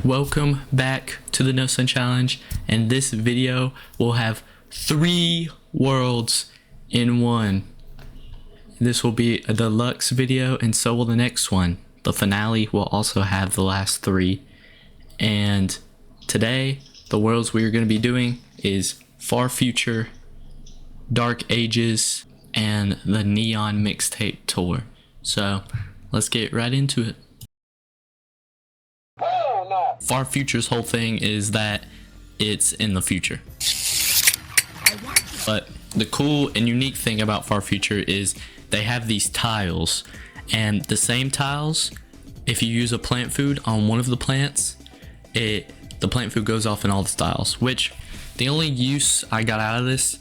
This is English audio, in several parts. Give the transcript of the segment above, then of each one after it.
Welcome back to the No Sun Challenge, and this video will have 3 worlds in one. This will be a deluxe video, and so will the next one. The finale will also have the last 3. And today, the worlds we are going to be doing is Far Future, Dark Ages, and the Neon Mixtape Tour. So let's get right into it. Far Future's whole thing is that it's in the future. But the cool and unique thing about Far Future is they have these tiles, and the same tiles, if you use a plant food on one of the plants, the plant food goes off in all the tiles, which the only use I got out of this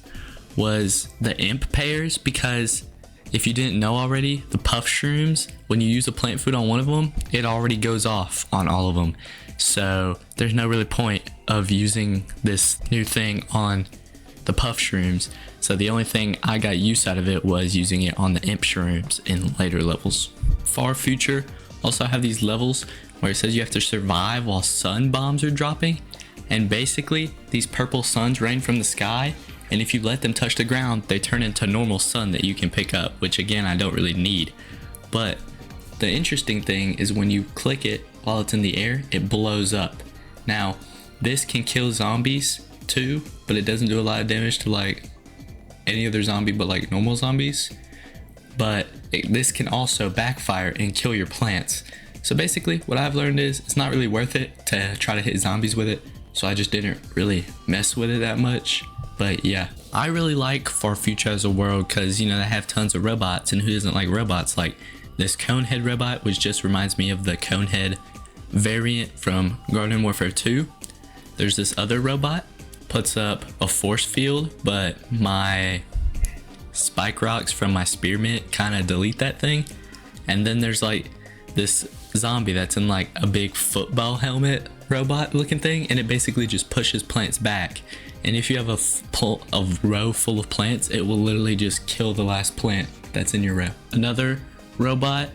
was the imp pairs, because if you didn't know already, the puff shrooms, when you use a plant food on one of them, it already goes off on all of them. So there's no really point of using this new thing on the puff shrooms. So the only thing I got use out of it was using it on the imp shrooms in later levels. Far Future also have these levels where it says you have to survive while sun bombs are dropping. And basically these purple suns rain from the sky, and if you let them touch the ground, they turn into normal sun that you can pick up, which again, I don't really need. But the interesting thing is when you click it while it's in the air, it blows up. Now, this can kill zombies too, but it doesn't do a lot of damage to like any other zombie but like normal zombies. But this can also backfire and kill your plants. So basically what I've learned is it's not really worth it to try to hit zombies with it. So I just didn't really mess with it that much. But yeah, I really like Far Future as a world because, you know, they have tons of robots, and who doesn't like robots? Like this Conehead robot, which just reminds me of the Conehead variant from Garden Warfare 2. There's this other robot, puts up a force field, but my spike rocks from my spearmint kind of delete that thing. And then there's like this zombie that's in like a big football helmet robot looking thing, and it basically just pushes plants back. And if you have a row full of plants, it will literally just kill the last plant that's in your row. Another robot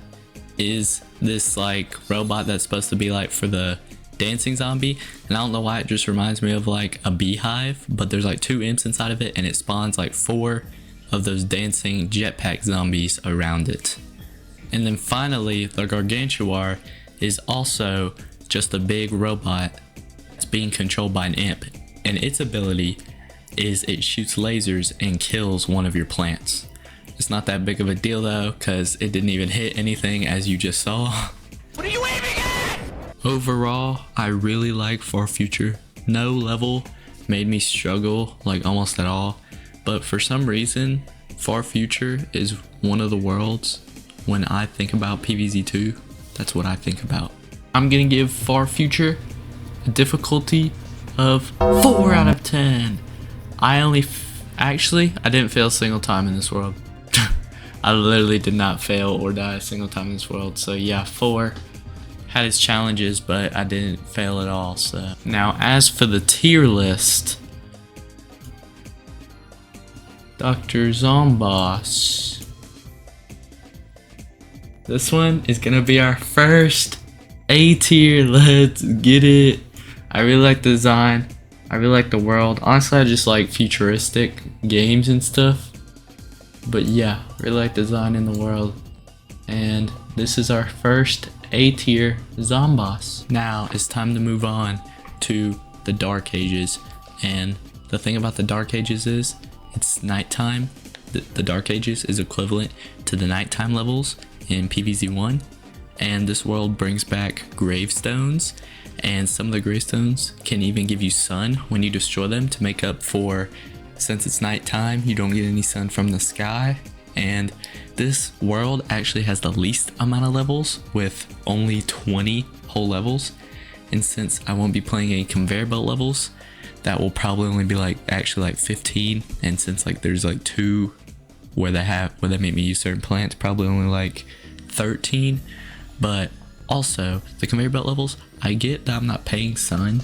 is this like robot that's supposed to be like for the dancing zombie, and I don't know why it just reminds me of like a beehive, but there's like 2 imps inside of it, and it spawns like 4 of those dancing jetpack zombies around it. And then finally, the Gargantuar is also just a big robot that's being controlled by an imp, and its ability is it shoots lasers and kills one of your plants. It's not that big of a deal though, because it didn't even hit anything, as you just saw. What are you aiming at? Overall, I really like Far Future. No level made me struggle like almost at all, but for some reason, Far Future is one of the worlds when I think about PVZ2, that's what I think about. I'm gonna give Far Future a difficulty of 4 out of 10. I didn't fail a single time in this world. I literally did not fail or die a single time in this world. So yeah, 4. Had its challenges, but I didn't fail at all. So now, as for the tier list, Dr. Zomboss. This one is gonna be our first A tier. Let's get it. I really like the design. I really like the world. Honestly, I just like futuristic games and stuff. But yeah, really like the design in the world. And this is our first A tier Zomboss. Now it's time to move on to the Dark Ages. And the thing about the Dark Ages is it's nighttime. The Dark Ages is equivalent to the nighttime levels in PVZ1. And this world brings back gravestones. And some of the gravestones can even give you sun when you destroy them to make up for, since it's nighttime, you don't get any sun from the sky. And this world actually has the least amount of levels, with only 20 whole levels. And since I won't be playing any conveyor belt levels, that will probably only be like 15. And since like there's like 2 where they make me use certain plants, probably only like 13. But also the conveyor belt levels, I get that I'm not paying sun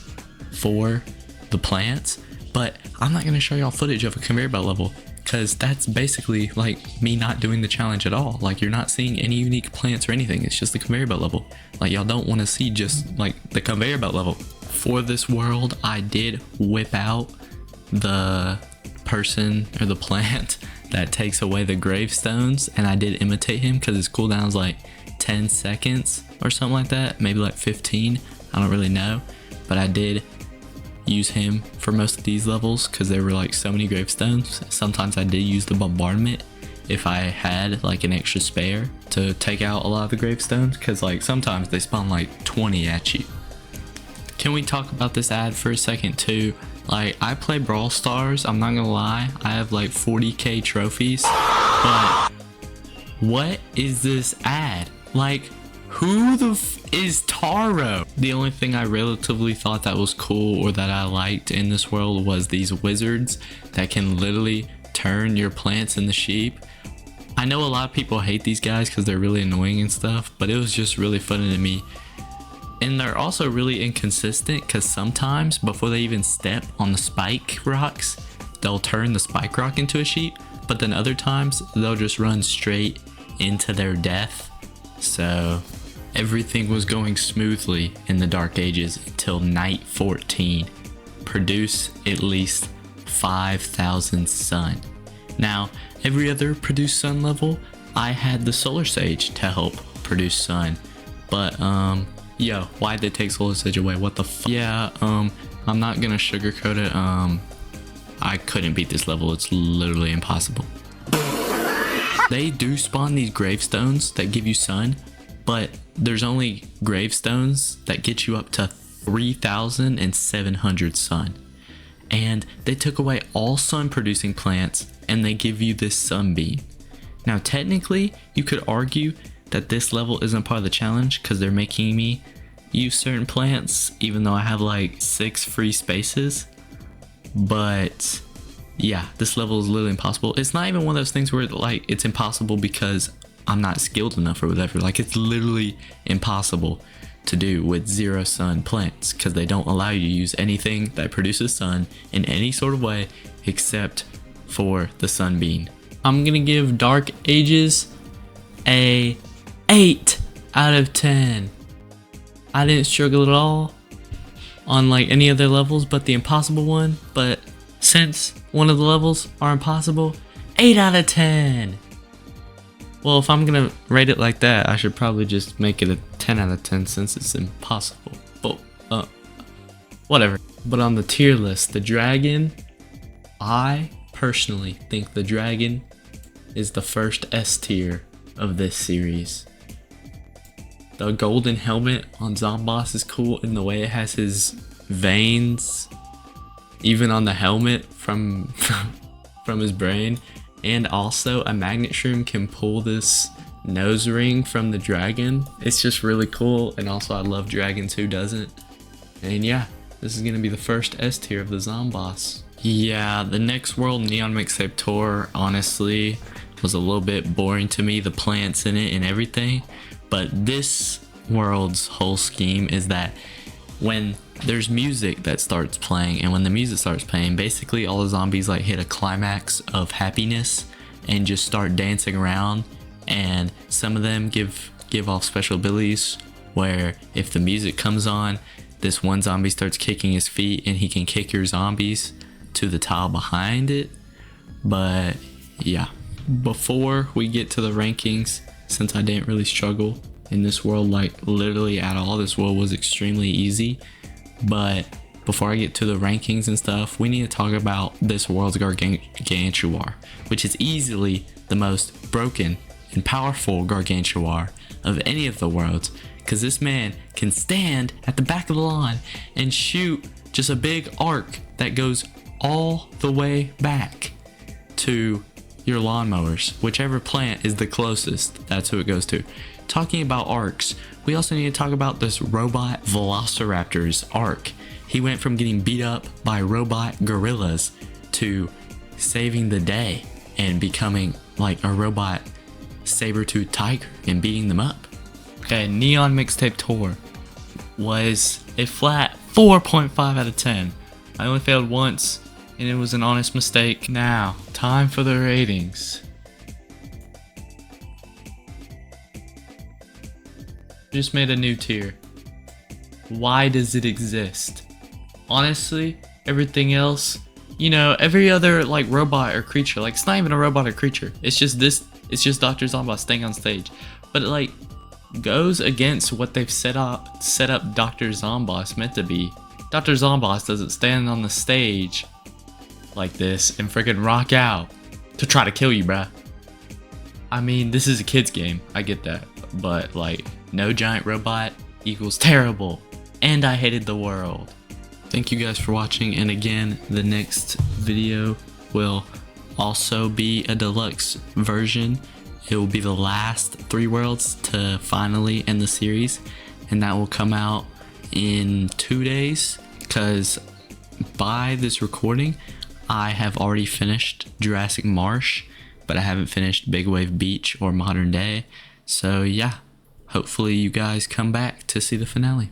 for the plants, but I'm not going to show y'all footage of a conveyor belt level because that's basically like me not doing the challenge at all. Like, you're not seeing any unique plants or anything. It's just the conveyor belt level. Like, y'all don't want to see just like the conveyor belt level. For this world, I did whip out the person or the plant that takes away the gravestones, and I did imitate him because his cooldown's like 10 seconds or something like that, maybe like 15. I don't really know, but I did use him for most of these levels because there were like so many gravestones. Sometimes I did use the bombardment if I had like an extra spare to take out a lot of the gravestones, because like sometimes they spawn like 20 at you. Can we talk about this ad for a second too? Like, I play Brawl Stars, I'm not gonna lie, I have like 40k trophies, but what is this ad? Like, who the is Taro? The only thing I relatively thought that was cool or that I liked in this world was these wizards that can literally turn your plants into sheep. I know a lot of people hate these guys because they're really annoying and stuff, but it was just really funny to me. And they're also really inconsistent because sometimes before they even step on the spike rocks, they'll turn the spike rock into a sheep, but then other times they'll just run straight into their death. So everything was going smoothly in the Dark Ages until night 14. Produce at least 5,000 sun. Now, every other produce sun level, I had the Solar Sage to help produce sun. But, yo, why'd they take Solar Sage away? What the fuck? Yeah, I'm not gonna sugarcoat it. I couldn't beat this level. It's literally impossible. They do spawn these gravestones that give you sun, but there's only gravestones that get you up to 3,700 sun. And they took away all sun producing plants and they give you this sunbeam. Now technically you could argue that this level isn't part of the challenge because they're making me use certain plants even though I have like 6 free spaces. But yeah, this level is literally impossible. It's not even one of those things where like it's impossible because I'm not skilled enough or whatever. Like, it's literally impossible to do with 0 sun plants because they don't allow you to use anything that produces sun in any sort of way except for the sunbeam. I'm gonna give Dark Ages a 8 out of 10. I didn't struggle at all on like any other levels but the impossible one, but since one of the levels are impossible, 8 out of 10. Well, if I'm gonna rate it like that, I should probably just make it a 10 out of 10 since it's impossible. But, whatever. But on the tier list, the dragon, I personally think the dragon is the first S tier of this series. The golden helmet on Zomboss is cool in the way it has his veins, even on the helmet from his brain. And also a magnet shroom can pull this nose ring from the dragon. It's just really cool. And also I love dragons, who doesn't? And yeah, this is gonna be the first S tier of the Zomboss. Yeah, the next world, Neon Mixtape Tour, honestly was a little bit boring to me, the plants in it and everything. But this world's whole scheme is that when there's music that starts playing, and when the music starts playing, basically all the zombies like hit a climax of happiness and just start dancing around. And some of them give off special abilities where if the music comes on, this one zombie starts kicking his feet and he can kick your zombies to the tile behind it. But yeah, before we get to the rankings, since I didn't really struggle in this world like literally at all, this world was extremely easy. But before I get to the rankings and stuff, we need to talk about this world's Gargantuar, which is easily the most broken and powerful Gargantuar of any of the worlds, because this man can stand at the back of the lawn and shoot just a big arc that goes all the way back to your lawnmowers. Whichever plant is the closest, that's who it goes to. Talking about arcs, we also need to talk about this robot Velociraptor's arc. He went from getting beat up by robot gorillas to saving the day and becoming like a robot saber-toothed tiger and beating them up. Okay, Neon Mixtape Tour was a flat 4.5 out of 10. I only failed once, and it was an honest mistake. Now, time for the ratings. Just made a new tier. Why does it exist? Honestly, everything else, you know, every other like robot or creature, like it's not even a robot or creature. It's just Dr. Zomboss staying on stage. But it like goes against what they've set up Dr. Zomboss meant to be. Dr. Zomboss doesn't stand on the stage like this and freaking rock out to try to kill you, bruh. I mean, this is a kid's game, I get that, but like, no giant robot equals terrible, and I hated the world. Thank you guys for watching, and again, the next video will also be a deluxe version. It will be the last 3 worlds to finally end the series, and that will come out in 2 days, because by this recording, I have already finished Jurassic Marsh, but I haven't finished Big Wave Beach or Modern Day. So yeah, hopefully you guys come back to see the finale.